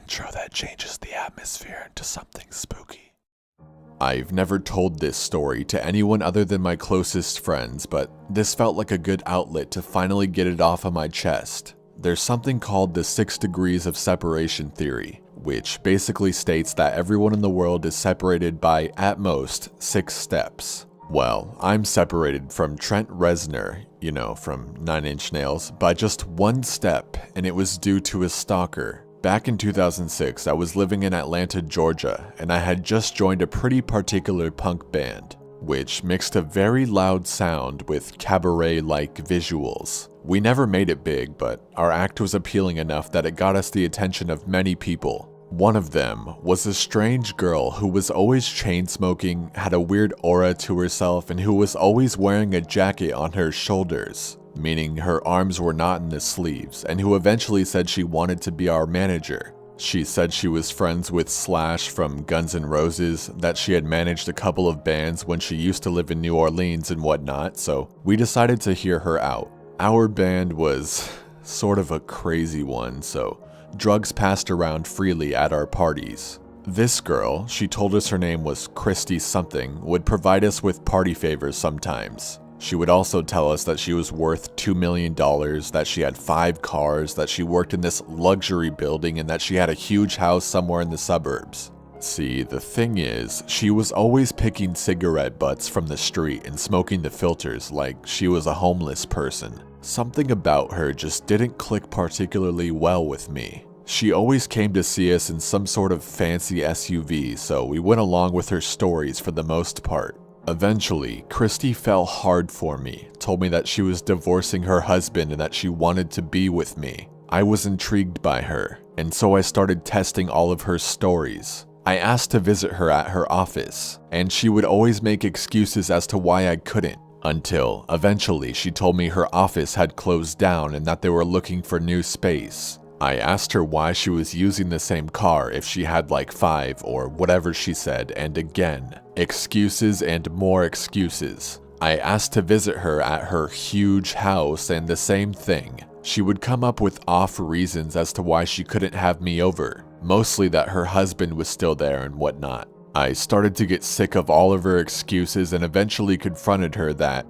intro that changes the atmosphere into something spooky. I've never told this story to anyone other than my closest friends, but this felt like a good outlet to finally get it off of my chest. There's something called the 6 degrees of separation theory, which basically states that everyone in the world is separated by, at most, 6 steps. Well, I'm separated from Trent Reznor, from 9 Inch Nails, by just 1 step, and it was due to a stalker. Back in 2006, I was living in Atlanta, Georgia, and I had just joined a pretty particular punk band, which mixed a very loud sound with cabaret-like visuals. We never made it big, but our act was appealing enough that it got us the attention of many people. One of them was a strange girl who was always chain-smoking, had a weird aura to herself, and who was always wearing a jacket on her shoulders, meaning her arms were not in the sleeves, and who eventually said she wanted to be our manager. She said she was friends with Slash from Guns N' Roses, that she had managed a couple of bands when she used to live in New Orleans and whatnot, so we decided to hear her out. Our band was sort of a crazy one, so drugs passed around freely at our parties. This girl, she told us her name was Christy something, would provide us with party favors sometimes. She would also tell us that she was worth $2 million, that she had 5 cars, that she worked in this luxury building, and that she had a huge house somewhere in the suburbs. See, the thing is, she was always picking cigarette butts from the street and smoking the filters like she was a homeless person. Something about her just didn't click particularly well with me. She always came to see us in some sort of fancy SUV, so we went along with her stories for the most part. Eventually, Christy fell hard for me, told me that she was divorcing her husband and that she wanted to be with me. I was intrigued by her, and so I started testing all of her stories. I asked to visit her at her office, and she would always make excuses as to why I couldn't, until eventually she told me her office had closed down and that they were looking for new space. I asked her why she was using the same car if she had like 5 or whatever she said, and again, excuses and more excuses. I asked to visit her at her huge house, and the same thing. She would come up with off reasons as to why she couldn't have me over, mostly that her husband was still there and whatnot. I started to get sick of all of her excuses and eventually confronted her that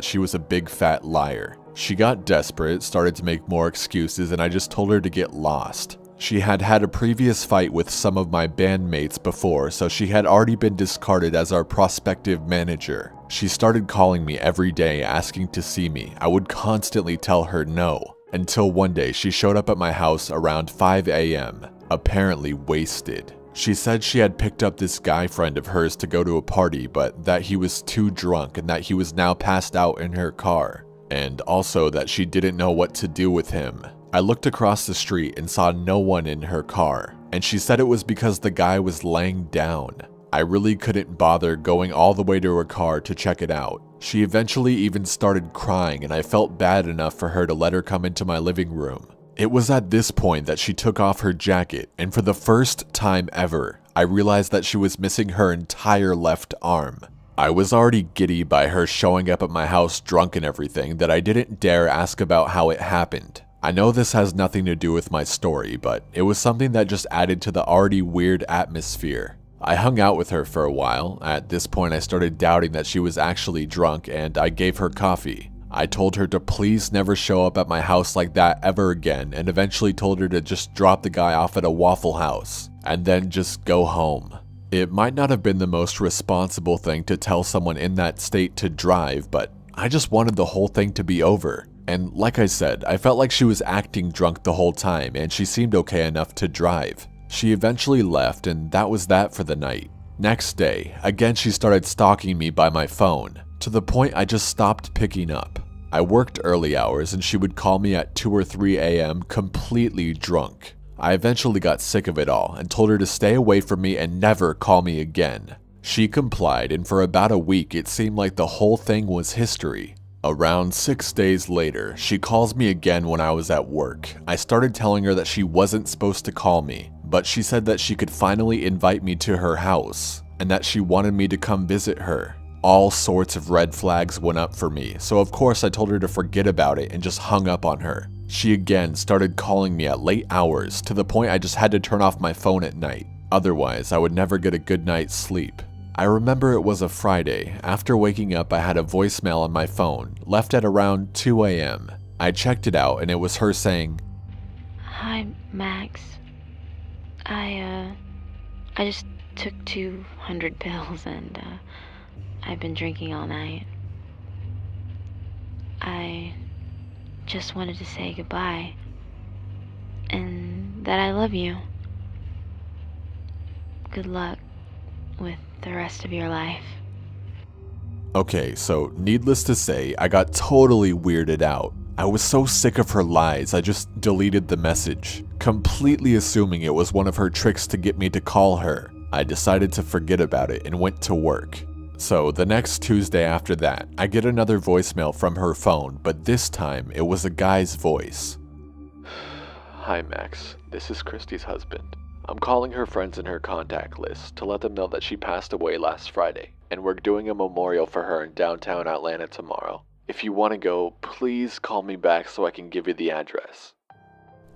she was a big fat liar. She got desperate, started to make more excuses, and I just told her to get lost. She had had a previous fight with some of my bandmates before, so she had already been discarded as our prospective manager. She started calling me every day asking to see me. I would constantly tell her no, until one day she showed up at my house around 5 a.m., apparently wasted. She said she had picked up this guy friend of hers to go to a party, but that he was too drunk and that he was now passed out in her car, and also that she didn't know what to do with him. I looked across the street and saw no one in her car, and she said it was because the guy was laying down. I really couldn't bother going all the way to her car to check it out. She eventually even started crying, and I felt bad enough for her to let her come into my living room. It was at this point that she took off her jacket, and for the first time ever, I realized that she was missing her entire left arm. I was already giddy by her showing up at my house drunk and everything that I didn't dare ask about how it happened. I know this has nothing to do with my story, but it was something that just added to the already weird atmosphere. I hung out with her for a while. At this point, I started doubting that she was actually drunk, and I gave her coffee. I told her to please never show up at my house like that ever again, and eventually told her to just drop the guy off at a Waffle House, and then just go home. It might not have been the most responsible thing to tell someone in that state to drive, but I just wanted the whole thing to be over. And like I said, I felt like she was acting drunk the whole time, and she seemed okay enough to drive. She eventually left, and that was that for the night. Next day, again she started stalking me by my phone, to the point I just stopped picking up. I worked early hours, and she would call me at 2 or 3 a.m. completely drunk. I eventually got sick of it all and told her to stay away from me and never call me again. She complied, and for about a week it seemed like the whole thing was history. Around 6 days later, she calls me again when I was at work. I started telling her that she wasn't supposed to call me, but she said that she could finally invite me to her house, and that she wanted me to come visit her. All sorts of red flags went up for me, so of course I told her to forget about it and just hung up on her. She again started calling me at late hours to the point I just had to turn off my phone at night. Otherwise, I would never get a good night's sleep. I remember it was a Friday. After waking up, I had a voicemail on my phone, left at around 2 a.m. I checked it out and it was her saying, "Hi, Max. I just took 200 pills and, I've been drinking all night. I just wanted to say goodbye and that I love you. Good luck with the rest of your life." Okay, so needless to say, I got totally weirded out. I was so sick of her lies, I just deleted the message, completely assuming it was one of her tricks to get me to call her. I decided to forget about it and went to work. So the next Tuesday after that, I get another voicemail from her phone, but this time it was a guy's voice. "Hi Max, this is Christy's husband. I'm calling her friends in her contact list to let them know that she passed away last Friday, and we're doing a memorial for her in downtown Atlanta tomorrow. If you want to go, please call me back so I can give you the address."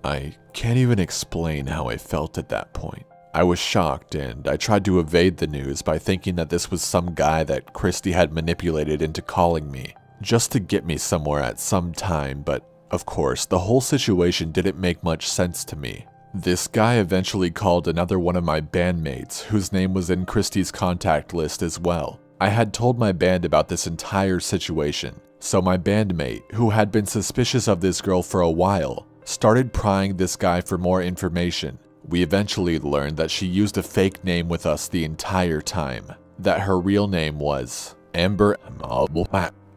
I can't even explain how I felt at that point. I was shocked and I tried to evade the news by thinking that this was some guy that Christy had manipulated into calling me, just to get me somewhere at some time, but of course, the whole situation didn't make much sense to me. This guy eventually called another one of my bandmates, whose name was in Christy's contact list as well. I had told my band about this entire situation, so my bandmate, who had been suspicious of this girl for a while, started prying this guy for more information. We eventually learned that she used a fake name with us the entire time, that her real name was Amber,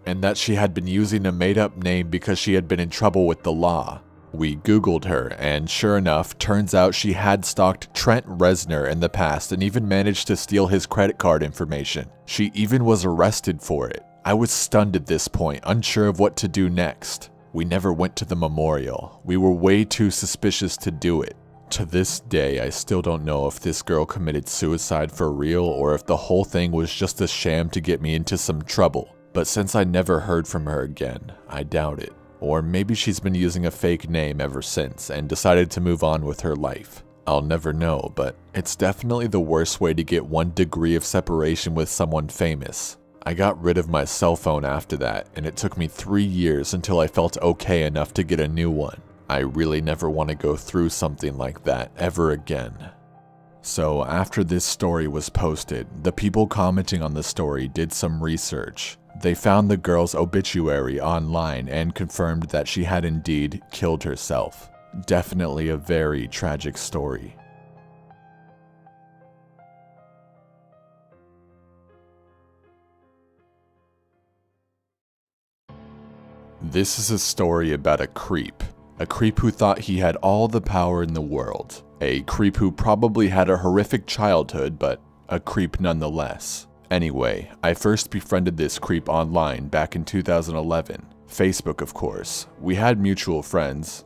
and that she had been using a made-up name because she had been in trouble with the law. We Googled her, and sure enough, turns out she had stalked Trent Reznor in the past and even managed to steal his credit card information. She even was arrested for it. I was stunned at this point, unsure of what to do next. We never went to the memorial. We were way too suspicious to do it. To this day, I still don't know if this girl committed suicide for real or if the whole thing was just a sham to get me into some trouble. But since I never heard from her again, I doubt it. Or maybe she's been using a fake name ever since and decided to move on with her life. I'll never know, but it's definitely the worst way to get 1 degree of separation with someone famous. I got rid of my cell phone after that, and it took me 3 years until I felt okay enough to get a new one. I really never want to go through something like that ever again. So after this story was posted, the people commenting on the story did some research. They found the girl's obituary online and confirmed that she had indeed killed herself. Definitely a very tragic story. This is a story about a creep who thought he had all the power in the world. A creep who probably had a horrific childhood, but a creep nonetheless. Anyway, I first befriended this creep online back in 2011. Facebook, of course. We had mutual friends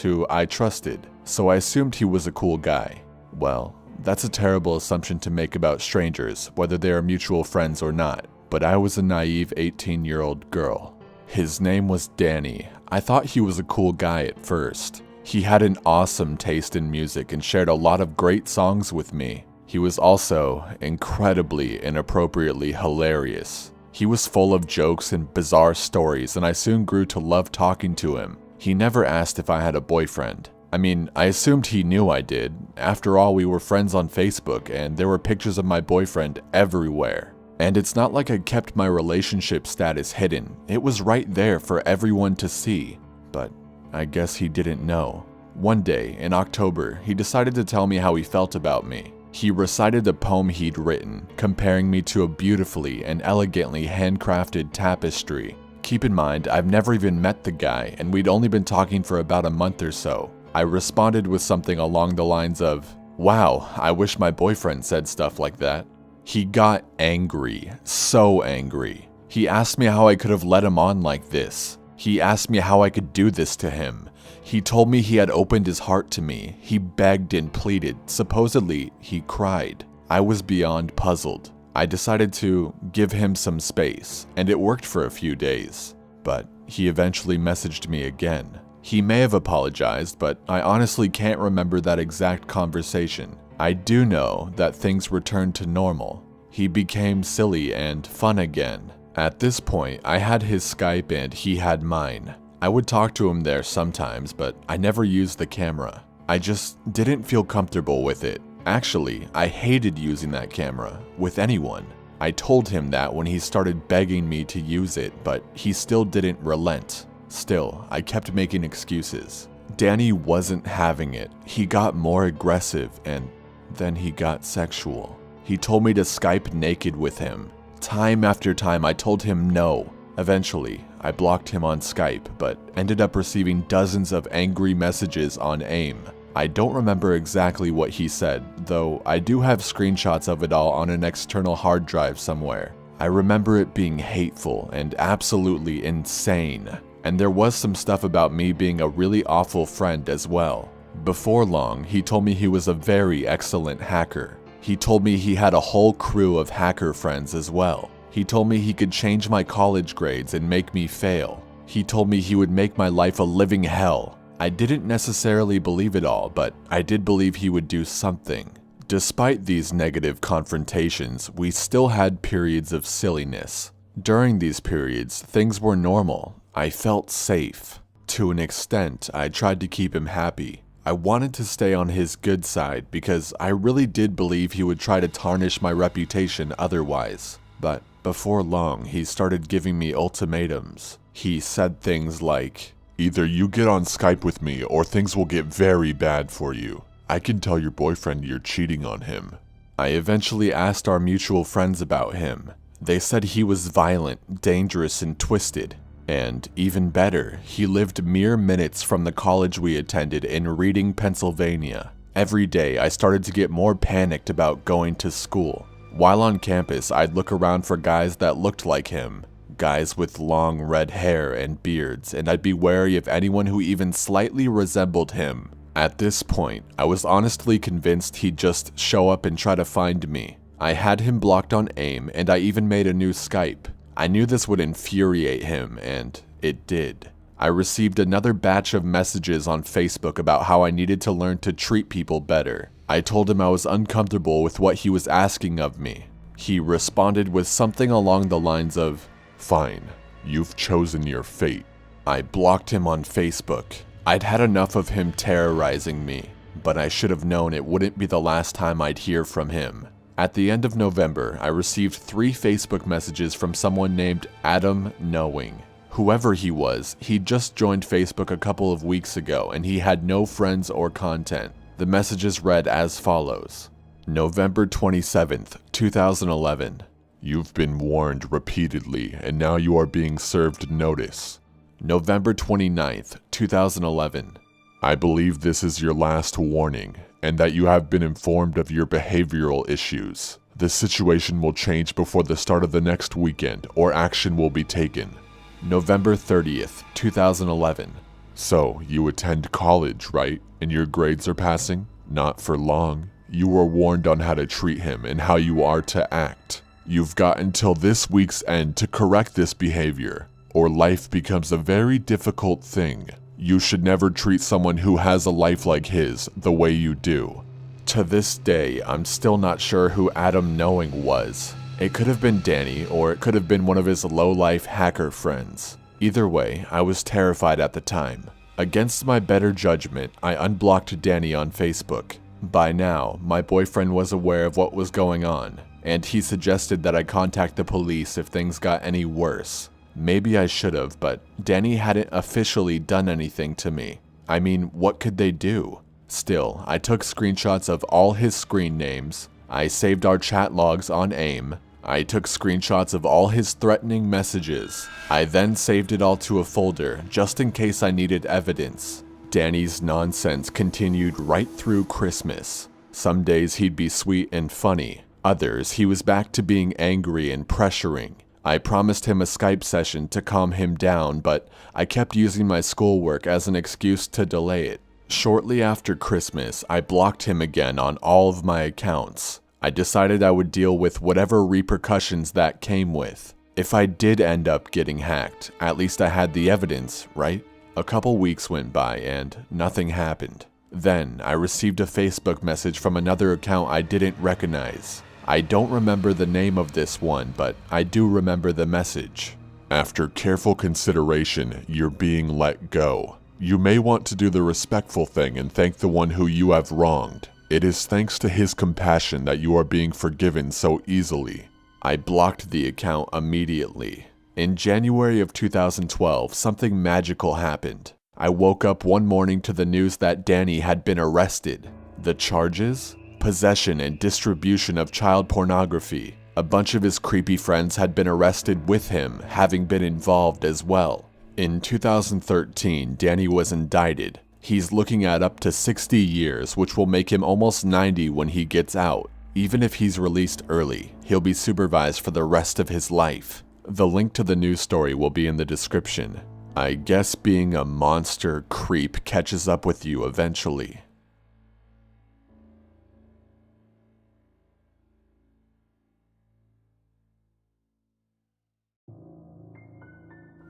who I trusted, so I assumed he was a cool guy. Well, that's a terrible assumption to make about strangers, whether they are mutual friends or not, but I was a naive 18-year-old girl. His name was Danny. I thought he was a cool guy at first. He had an awesome taste in music and shared a lot of great songs with me. He was also incredibly inappropriately hilarious. He was full of jokes and bizarre stories, and I soon grew to love talking to him. He never asked if I had a boyfriend. I mean, I assumed he knew I did. After all, we were friends on Facebook, and there were pictures of my boyfriend everywhere. And it's not like I kept my relationship status hidden. It was right there for everyone to see. But I guess he didn't know. One day, in October, he decided to tell me how he felt about me. He recited a poem he'd written, comparing me to a beautifully and elegantly handcrafted tapestry. Keep in mind, I've never even met the guy, and we'd only been talking for about a month or so. I responded with something along the lines of, "Wow, I wish my boyfriend said stuff like that." He got angry, so angry. He asked me how I could have let him on like this. He asked me how I could do this to him. He told me he had opened his heart to me. He begged and pleaded. Supposedly, he cried. I was beyond puzzled. I decided to give him some space, and it worked for a few days. But he eventually messaged me again. He may have apologized, but I honestly can't remember that exact conversation. I do know that things returned to normal. He became silly and fun again. At this point, I had his Skype and he had mine. I would talk to him there sometimes, but I never used the camera. I just didn't feel comfortable with it. Actually, I hated using that camera with anyone. I told him that when he started begging me to use it, but he still didn't relent. Still, I kept making excuses. Danny wasn't having it. He got more aggressive and then he got sexual. He told me to Skype naked with him. Time after time, I told him no. Eventually, I blocked him on Skype, but ended up receiving dozens of angry messages on AIM. I don't remember exactly what he said, though I do have screenshots of it all on an external hard drive somewhere. I remember it being hateful and absolutely insane. And there was some stuff about me being a really awful friend as well. Before long, he told me he was a very excellent hacker. He told me he had a whole crew of hacker friends as well. He told me he could change my college grades and make me fail. He told me he would make my life a living hell. I didn't necessarily believe it all, but I did believe he would do something. Despite these negative confrontations, we still had periods of silliness. During these periods, things were normal. I felt safe. To an extent, I tried to keep him happy. I wanted to stay on his good side because I really did believe he would try to tarnish my reputation otherwise. But before long, he started giving me ultimatums. He said things like, "Either you get on Skype with me or things will get very bad for you. I can tell your boyfriend you're cheating on him." I eventually asked our mutual friends about him. They said he was violent, dangerous, and twisted. And even better, he lived mere minutes from the college we attended in Reading, Pennsylvania. Every day, I started to get more panicked about going to school. While on campus, I'd look around for guys that looked like him. Guys with long red hair and beards, and I'd be wary of anyone who even slightly resembled him. At this point, I was honestly convinced he'd just show up and try to find me. I had him blocked on AIM, and I even made a new Skype. I knew this would infuriate him, and it did. I received another batch of messages on Facebook about how I needed to learn to treat people better. I told him I was uncomfortable with what he was asking of me. He responded with something along the lines of, "Fine, you've chosen your fate." I blocked him on Facebook. I'd had enough of him terrorizing me, but I should have known it wouldn't be the last time I'd hear from him. At the end of November, I received 3 Facebook messages from someone named Adam Knowing. Whoever he was, he'd just joined Facebook a couple of weeks ago and he had no friends or content. The messages read as follows. November 27th, 2011. "You've been warned repeatedly and now you are being served notice." November 29th, 2011. "I believe this is your last warning and that you have been informed of your behavioral issues. The situation will change before the start of the next weekend or action will be taken." November 30th, 2011. "So, you attend college, right? And your grades are passing? Not for long. You were warned on how to treat him and how you are to act. You've got until this week's end to correct this behavior, or life becomes a very difficult thing. You should never treat someone who has a life like his the way you do." To this day, I'm still not sure who Adam Knowing was. It could have been Danny, or it could have been one of his low-life hacker friends. Either way, I was terrified at the time. Against my better judgment, I unblocked Danny on Facebook. By now, my boyfriend was aware of what was going on, and he suggested that I contact the police if things got any worse. Maybe I should have, but Danny hadn't officially done anything to me. I mean, what could they do? Still, I took screenshots of all his screen names. I saved our chat logs on AIM. I took screenshots of all his threatening messages. I then saved it all to a folder, just in case I needed evidence. Danny's nonsense continued right through Christmas. Some days he'd be sweet and funny. Others, he was back to being angry and pressuring. I promised him a Skype session to calm him down, but I kept using my schoolwork as an excuse to delay it. Shortly after Christmas, I blocked him again on all of my accounts. I decided I would deal with whatever repercussions that came with. If I did end up getting hacked, at least I had the evidence, right? A couple weeks went by and nothing happened. Then I received a Facebook message from another account I didn't recognize. I don't remember the name of this one, but I do remember the message. After careful consideration, you're being let go. You may want to do the respectful thing and thank the one who you have wronged. It is thanks to his compassion that you are being forgiven so easily. I blocked the account immediately. In January of 2012, something magical happened. I woke up one morning to the news that Danny had been arrested. The charges? Possession and distribution of child pornography. A bunch of his creepy friends had been arrested with him, having been involved as well. In 2013, Danny was indicted. He's looking at up to 60 years, which will make him almost 90 when he gets out. Even if he's released early, he'll be supervised for the rest of his life. The link to the news story will be in the description. I guess being a monster creep catches up with you eventually.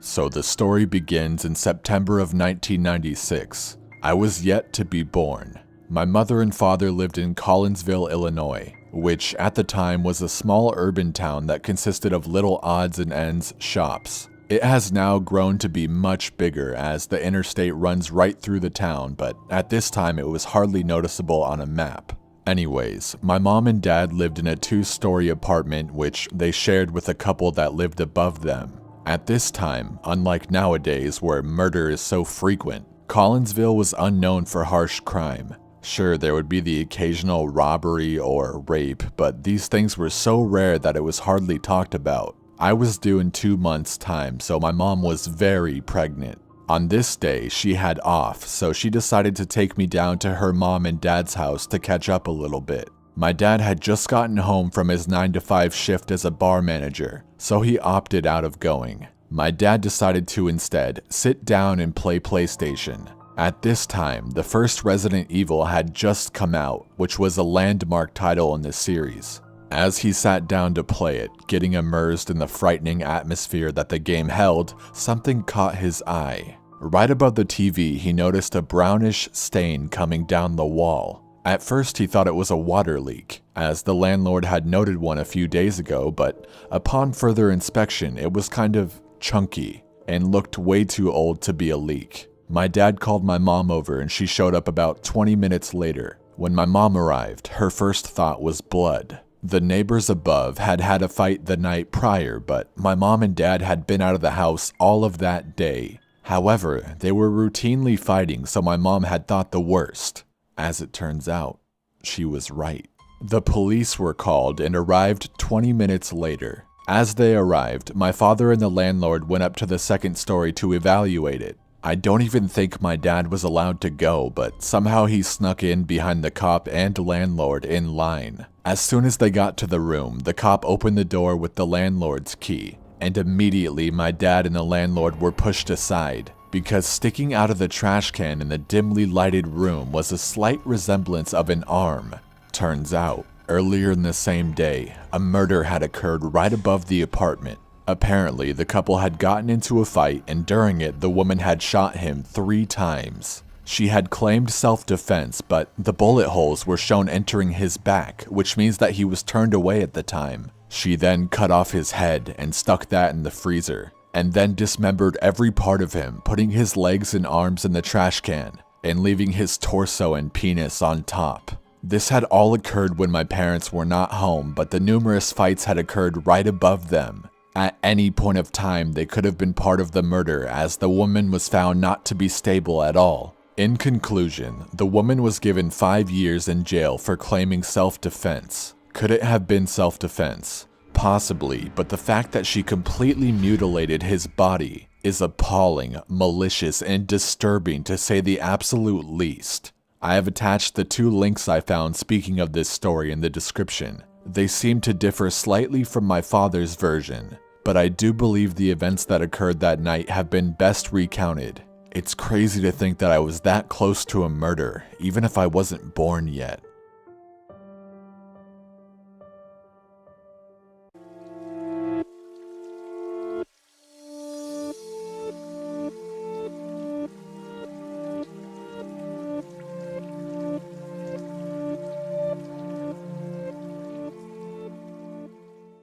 So the story begins in September of 1996. I was yet to be born. My mother and father lived in Collinsville, Illinois, which at the time was a small urban town that consisted of little odds and ends shops. It has now grown to be much bigger as the interstate runs right through the town, but at this time it was hardly noticeable on a map. Anyways, my mom and dad lived in a 2-story apartment which they shared with a couple that lived above them. At this time, unlike nowadays where murder is so frequent, Collinsville was unknown for harsh crime. Sure, there would be the occasional robbery or rape, but these things were so rare that it was hardly talked about. I was due in 2 months' time, so my mom was very pregnant. On this day, she had off, so she decided to take me down to her mom and dad's house to catch up a little bit. My dad had just gotten home from his 9-to-5 shift as a bar manager, so he opted out of going. My dad decided to instead sit down and play PlayStation. At this time, the first Resident Evil had just come out, which was a landmark title in the series. As he sat down to play it, getting immersed in the frightening atmosphere that the game held, something caught his eye. Right above the TV, he noticed a brownish stain coming down the wall. At first, he thought it was a water leak, as the landlord had noted one a few days ago, but upon further inspection, it was kind of chunky and looked way too old to be a leak. My dad called my mom over and she showed up about 20 minutes later. When my mom arrived, her first thought was blood. The neighbors above had had a fight the night prior, but my mom and dad had been out of the house all of that day. However, they were routinely fighting, so my mom had thought the worst. As it turns out, she was right. The police were called and arrived 20 minutes later. As they arrived, my father and the landlord went up to the second story to evaluate it. I don't even think my dad was allowed to go, but somehow he snuck in behind the cop and landlord in line. As soon as they got to the room, the cop opened the door with the landlord's key, and immediately my dad and the landlord were pushed aside, because sticking out of the trash can in the dimly lighted room was a slight resemblance of an arm. Turns out, earlier in the same day, a murder had occurred right above the apartment. Apparently, the couple had gotten into a fight, and during it, the woman had shot him 3 times. She had claimed self-defense, but the bullet holes were shown entering his back, which means that he was turned away at the time. She then cut off his head and stuck that in the freezer, and then dismembered every part of him, putting his legs and arms in the trash can, and leaving his torso and penis on top. This had all occurred when my parents were not home, but the numerous fights had occurred right above them. At any point of time, they could have been part of the murder, as the woman was found not to be stable at all. In conclusion, the woman was given 5 years in jail for claiming self-defense. Could it have been self-defense? Possibly, but the fact that she completely mutilated his body is appalling, malicious, and disturbing to say the absolute least. I have attached the 2 links I found speaking of this story in the description. They seem to differ slightly from my father's version, but I do believe the events that occurred that night have been best recounted. It's crazy to think that I was that close to a murder, even if I wasn't born yet.